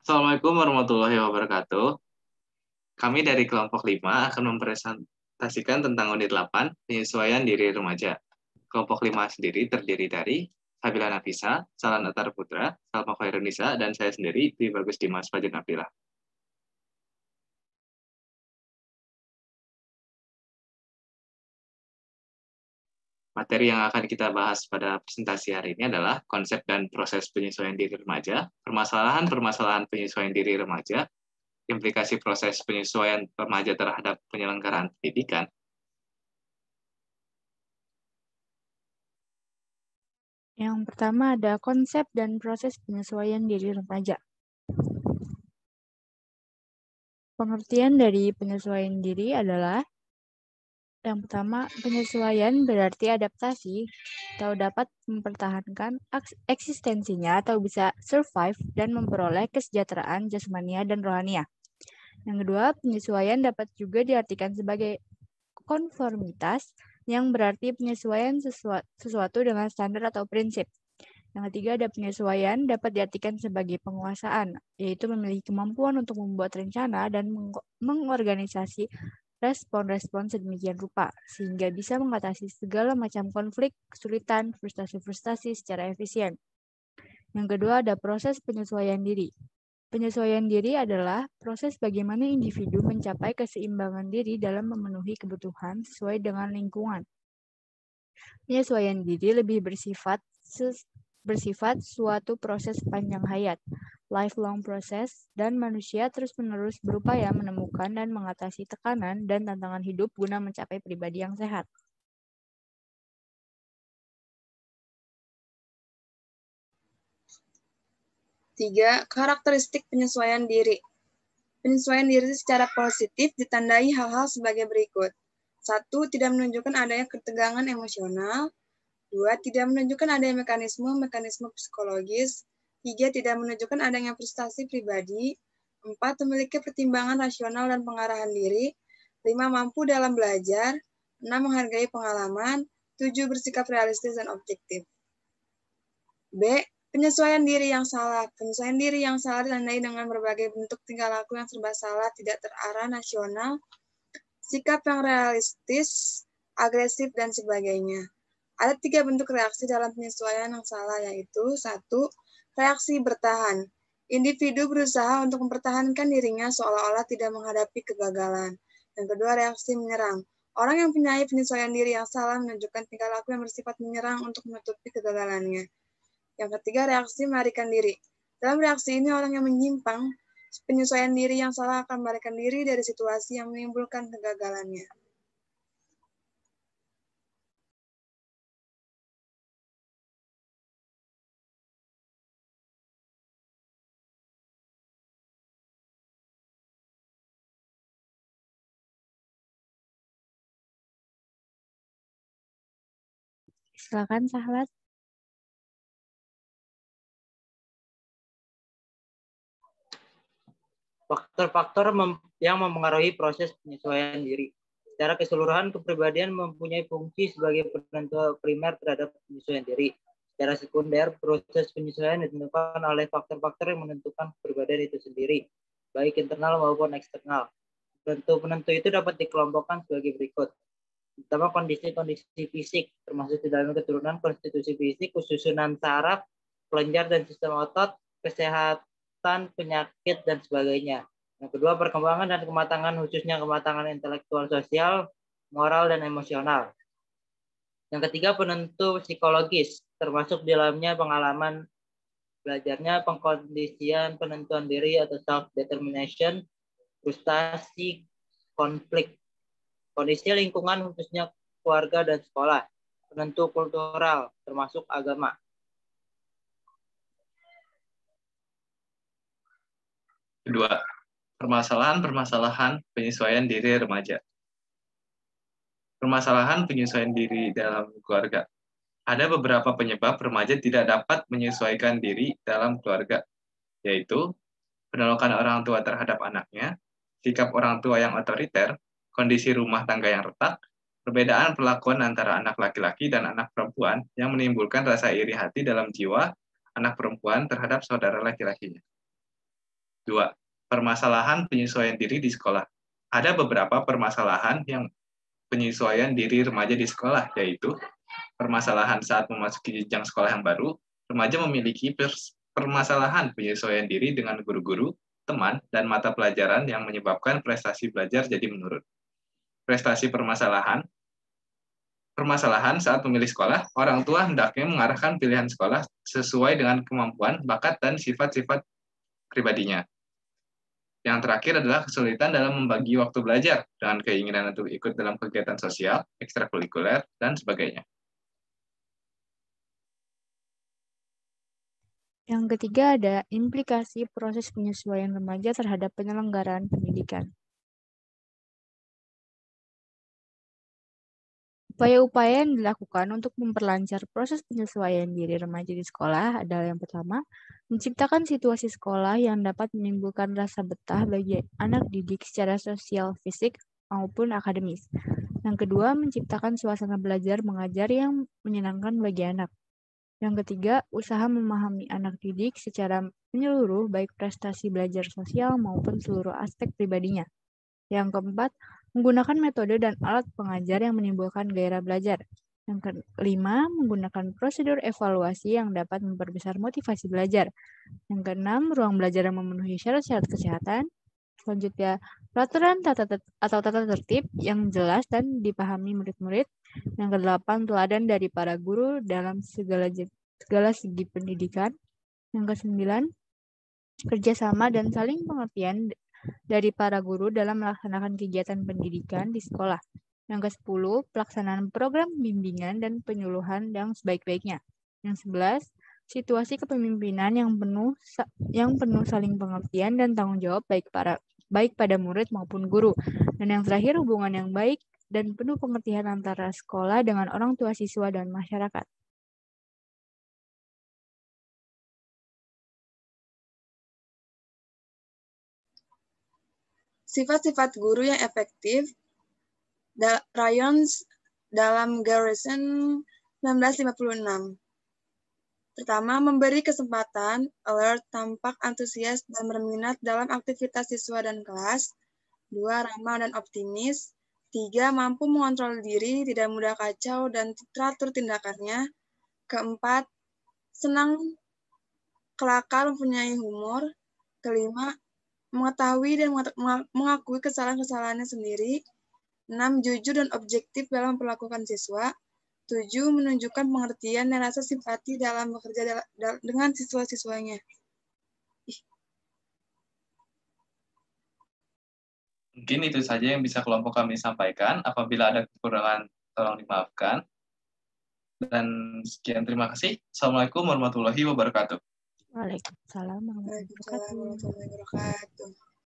Assalamualaikum warahmatullahi wabarakatuh. Kami dari kelompok 5 akan mempresentasikan tentang unit 8, penyesuaian diri remaja. Kelompok 5 sendiri terdiri dari Sabila Nafisa, Salan Atar Putra, Salma Khairunisa, dan saya sendiri, Dwi Bagus Dimas Fajar Nabila. Materi yang akan kita bahas pada presentasi hari ini adalah konsep dan proses penyesuaian diri remaja, permasalahan-permasalahan penyesuaian diri remaja, implikasi proses penyesuaian remaja terhadap penyelenggaraan pendidikan, Yang pertama ada konsep dan proses penyesuaian diri remaja. Pengertian dari penyesuaian diri adalah yang pertama, penyesuaian berarti adaptasi atau dapat mempertahankan eksistensinya atau bisa survive dan memperoleh kesejahteraan jasmania dan rohania. Yang kedua, penyesuaian dapat juga diartikan sebagai konformitas yang berarti penyesuaian sesuatu dengan standar atau prinsip. Yang ketiga, ada penyesuaian dapat diartikan sebagai penguasaan, yaitu memiliki kemampuan untuk membuat rencana dan mengorganisasi respon-respon sedemikian rupa, sehingga bisa mengatasi segala macam konflik, kesulitan, frustasi-frustasi secara efisien. Yang kedua, ada proses penyesuaian diri. Penyesuaian diri adalah proses bagaimana individu mencapai keseimbangan diri dalam memenuhi kebutuhan sesuai dengan lingkungan. Penyesuaian diri lebih bersifat suatu proses panjang hayat, lifelong process, dan manusia terus-menerus berupaya menemukan dan mengatasi tekanan dan tantangan hidup guna mencapai pribadi yang sehat. Tiga, karakteristik penyesuaian diri. Penyesuaian diri secara positif ditandai hal-hal sebagai berikut. 1. Tidak menunjukkan adanya ketegangan emosional. 2. Tidak menunjukkan adanya mekanisme psikologis. 3. Tidak menunjukkan adanya frustasi pribadi. 4. Memiliki pertimbangan rasional dan pengarahan diri. 5. Mampu dalam belajar. 6. Menghargai pengalaman. 7. Bersikap realistis dan objektif. B. Penyesuaian diri yang salah. Penyesuaian diri yang salah ditandai dengan berbagai bentuk tingkah laku yang serba salah, tidak terarah, nasional, sikap yang realistis, agresif, dan sebagainya. Ada 3 bentuk reaksi dalam penyesuaian yang salah, yaitu 1. Reaksi bertahan. Individu berusaha untuk mempertahankan dirinya seolah-olah tidak menghadapi kegagalan. Yang kedua, reaksi menyerang. Orang yang punya penyesuaian diri yang salah menunjukkan tingkah laku yang bersifat menyerang untuk menutupi kegagalannya. Yang ketiga, reaksi melarikan diri. Dalam reaksi ini, orang yang menyimpang penyesuaian diri yang salah akan melarikan diri dari situasi yang menimbulkan kegagalannya. Silakan, Sahlat. Faktor-faktor yang mempengaruhi proses penyesuaian diri. Secara keseluruhan, kepribadian mempunyai fungsi sebagai penentu primer terhadap penyesuaian diri. Secara sekunder, proses penyesuaian ditentukan oleh faktor-faktor yang menentukan kepribadian itu sendiri, baik internal maupun eksternal. Penentu itu dapat dikelompokkan sebagai berikut. Pertama, kondisi-kondisi fisik, termasuk di dalam keturunan konstitusi fisik, kesusunan saraf, kelenjar dan sistem otot, kesehatan, penyakit, dan sebagainya. Yang kedua, perkembangan dan kematangan, khususnya kematangan intelektual, sosial, moral, dan emosional. Yang ketiga, penentu psikologis, termasuk di dalamnya pengalaman belajarnya, pengkondisian, penentuan diri atau self-determination, frustasi, konflik. Kondisi lingkungan, khususnya keluarga dan sekolah. Penentu kultural, termasuk agama. Kedua, permasalahan-permasalahan penyesuaian diri remaja. Permasalahan penyesuaian diri dalam keluarga. Ada beberapa penyebab remaja tidak dapat menyesuaikan diri dalam keluarga, yaitu penolakan orang tua terhadap anaknya, sikap orang tua yang otoriter, kondisi rumah tangga yang retak, perbedaan perlakuan antara anak laki-laki dan anak perempuan yang menimbulkan rasa iri hati dalam jiwa anak perempuan terhadap saudara laki-lakinya. 2. Permasalahan penyesuaian diri di sekolah. Ada beberapa permasalahan yang penyesuaian diri remaja di sekolah, yaitu permasalahan saat memasuki jenjang sekolah yang baru, remaja memiliki permasalahan penyesuaian diri dengan guru-guru, teman, dan mata pelajaran yang menyebabkan prestasi belajar jadi menurun. Permasalahan saat memilih sekolah, orang tua hendaknya mengarahkan pilihan sekolah sesuai dengan kemampuan, bakat, dan sifat-sifat pribadinya. Yang terakhir adalah kesulitan dalam membagi waktu belajar dengan keinginan untuk ikut dalam kegiatan sosial, ekstrakurikuler, dan sebagainya. Yang ketiga ada implikasi proses penyesuaian remaja terhadap penyelenggaraan pendidikan. Upaya-upaya yang dilakukan untuk memperlancar proses penyesuaian diri remaja di sekolah adalah yang pertama, menciptakan situasi sekolah yang dapat menimbulkan rasa betah bagi anak didik secara sosial, fisik, maupun akademis. Yang kedua, menciptakan suasana belajar mengajar yang menyenangkan bagi anak. Yang ketiga, usaha memahami anak didik secara menyeluruh baik prestasi belajar sosial maupun seluruh aspek pribadinya. Yang keempat, menggunakan metode dan alat pengajar yang menimbulkan gairah belajar. Yang kelima, menggunakan prosedur evaluasi yang dapat memperbesar motivasi belajar. Yang keenam, ruang belajar yang memenuhi syarat-syarat kesehatan. Selanjutnya, peraturan tata tertib yang jelas dan dipahami murid-murid. Yang kedelapan, teladan dari para guru dalam segala segi pendidikan. Yang kesembilan, kerjasama dan saling pengertian dari para guru dalam melaksanakan kegiatan pendidikan di sekolah. Yang ke-10, pelaksanaan program bimbingan dan penyuluhan yang sebaik-baiknya. Yang 11, situasi kepemimpinan yang penuh saling pengertian dan tanggung jawab baik pada murid maupun guru. Dan yang terakhir, hubungan yang baik dan penuh pengertian antara sekolah dengan orang tua siswa dan masyarakat. Sifat-sifat guru yang efektif, Rayons dalam Garrison 1956. Pertama, memberi kesempatan, alert, tampak antusias dan berminat dalam aktivitas siswa dan kelas. 2, ramah dan optimis. 3, mampu mengontrol diri, tidak mudah kacau dan teratur tindakannya. Keempat, senang, kelakar, mempunyai humor. Kelima, mengetahui dan mengakui kesalahan-kesalahannya sendiri. 6, jujur dan objektif dalam memperlakukan siswa. 7, menunjukkan pengertian dan rasa simpati dalam bekerja dengan siswa-siswanya. Mungkin itu saja yang bisa kelompok kami sampaikan. Apabila ada kekurangan, tolong dimaafkan. Dan sekian, terima kasih. Assalamualaikum warahmatullahi wabarakatuh. Waalaikumsalam warahmatullahi wabarakatuh.